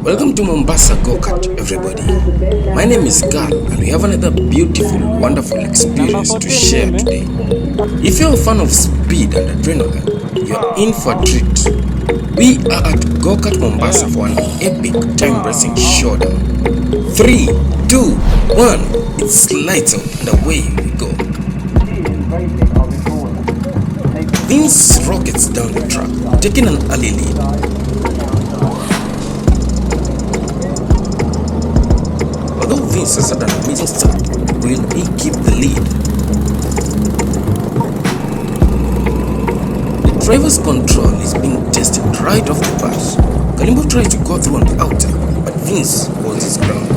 Welcome to Mombasa Go-Kart, everybody. My name is Carl and we have another beautiful, wonderful experience to share today. If you're a fan of speed and adrenaline, you're in for a treat. We are at Go-Kart Mombasa for an epic time racing showdown. 3, 2, 1, it's lights out and away we go. Vince rockets down the track, taking an early lead. Although Vince has had an amazing start, will he keep the lead? The driver's control is being tested right off the bat. Kalimbo tries to go through on the outer, but Vince holds his ground.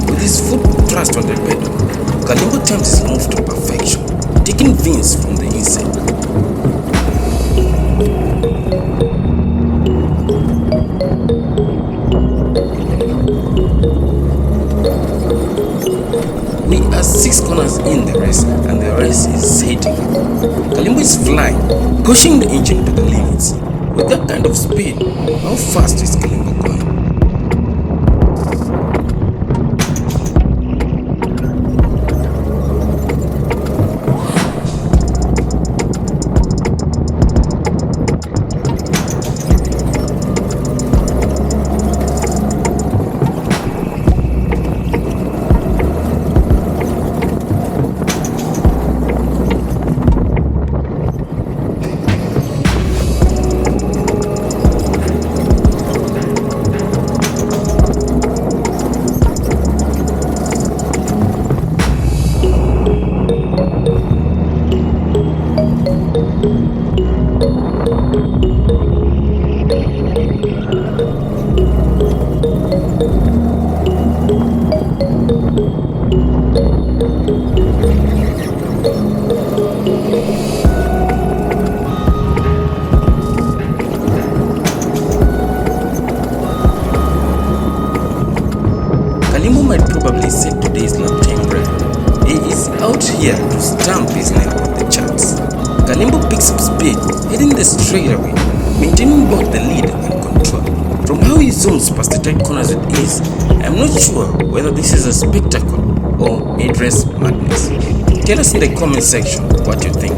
With his foot thrust on the pedal, Kalimbo times his move to perfection, taking Vince from the inside. We are 6 corners in the race and the race is heating up. Kalimbo is flying, pushing the engine to the limits. With that kind of speed, how fast is Kalimbo going? Kalimbo might probably set today's lap time record. He is out here to stamp his name on the charts. Kalimbo picks up speed, heading the straightaway, maintaining both the lead and control. From how he zooms past the tight corners with ease, I am not sure whether this is a spectacle or mid-race madness. Tell us in the comment section what you think.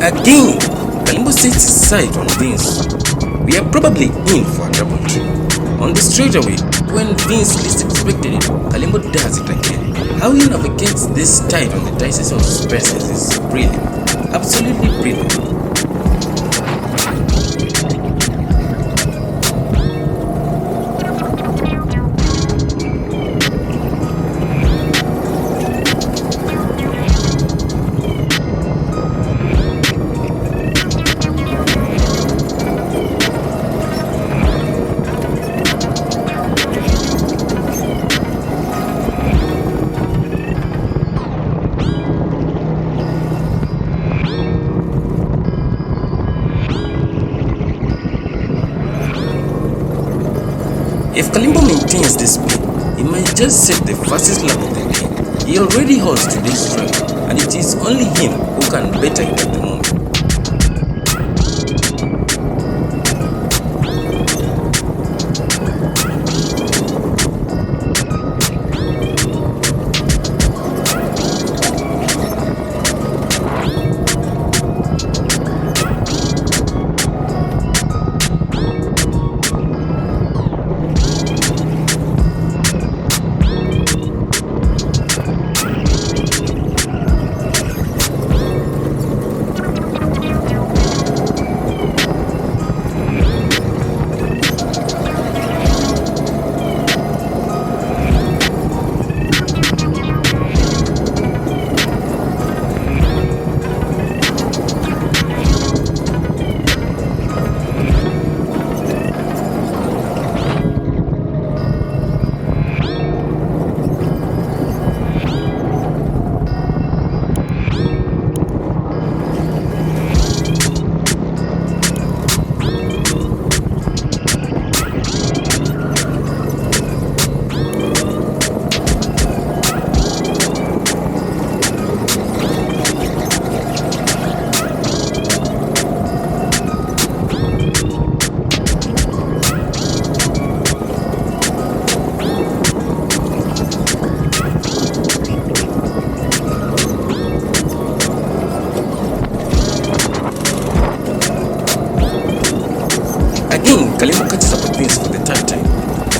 Again, Kalimbo sets his sight on Vince. We are probably in for a double trip. On the straightaway, when Vince least expected it, Kalimbo does it again. How he navigates this tight on the tightest of spaces is brilliant. Absolutely brilliant. If Kalimbo maintains this speed, he might just set the fastest lap of the day. He already holds today's record, and it is only him who can better it at the moment.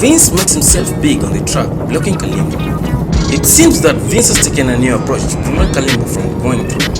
Vince makes himself big on the track, blocking Kalimbo. It seems that Vince has taken a new approach to prevent Kalimbo from going through.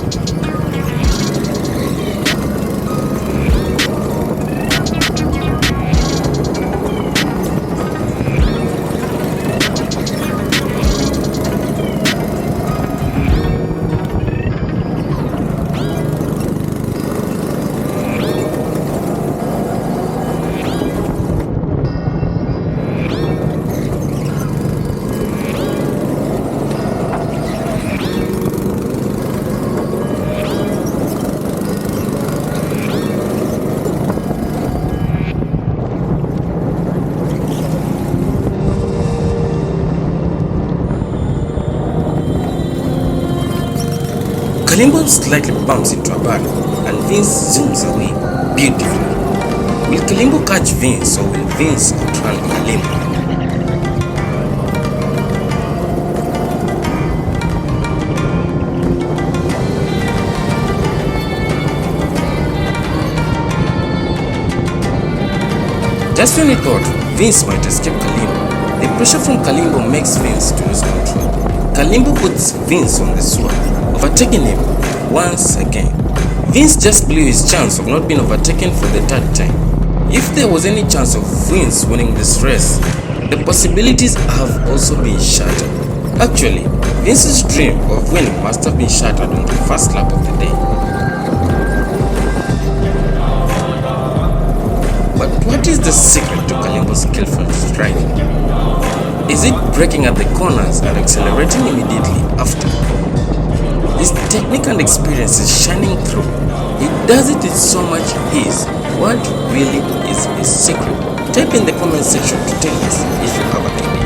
Kalimbo slightly bumps into a barrier and Vince zooms away beautifully. Will Kalimbo catch Vince or will Vince outrun Kalimbo? Just when he thought Vince might escape Kalimbo, the pressure from Kalimbo makes Vince to lose control. Kalimbo puts Vince on the sword, overtaking him once again. Vince just blew his chance of not being overtaken for the third time. If there was any chance of Vince winning this race, the possibilities have also been shattered. Actually, Vince's dream of winning must have been shattered on the first lap of the day. But what is the secret to Kalimbo's skillful driving? Is it braking at the corners and accelerating immediately after? His technique and experience is shining through. He does it with so much ease. What really is his secret? Type in the comment section to tell us if you have an idea.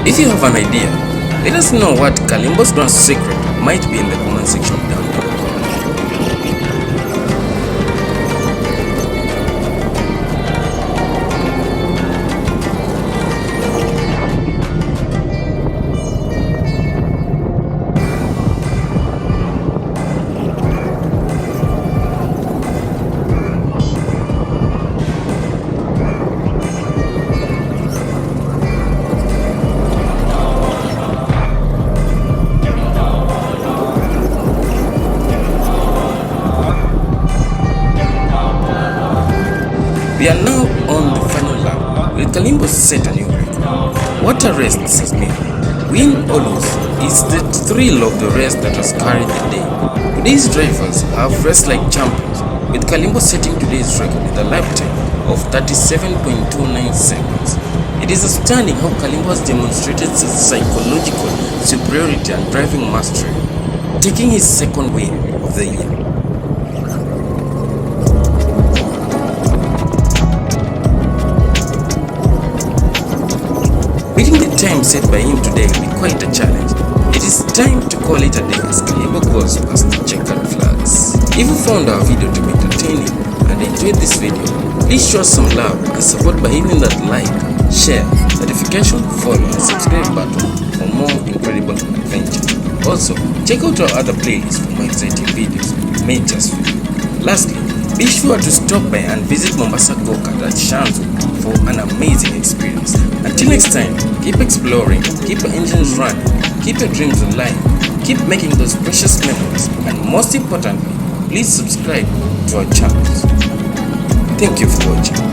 If you have an idea, let us know what Kalimbo's grand secret might be in the comment section down below. We are now on the final lap. Will Kalimbo set a new record? What a race this has been. Win or lose is the thrill of the race that has carried the day. Today's drivers have raced like champions, with Kalimbo setting today's record with a lifetime of 37.29 seconds. It is astounding how Kalimbo has demonstrated his psychological superiority and driving mastery, taking his second win of the year. Beating the time set by him today will be quite a challenge. It is time to call it a day as Kalimbo goes past the checkered flags. If you found our video to be entertaining and enjoyed this video, please show some love and support by hitting that like, share, notification, follow and subscribe button for more incredible adventures. Also, check out our other playlists for more exciting videos made just for you. Lastly, be sure to stop by and visit Mombasa Go-Kart at Shanzu for an amazing experience. Until next time, keep exploring, keep your engines running, keep your dreams alive, keep making those precious memories, and most importantly, please subscribe to our channels. Thank you for watching.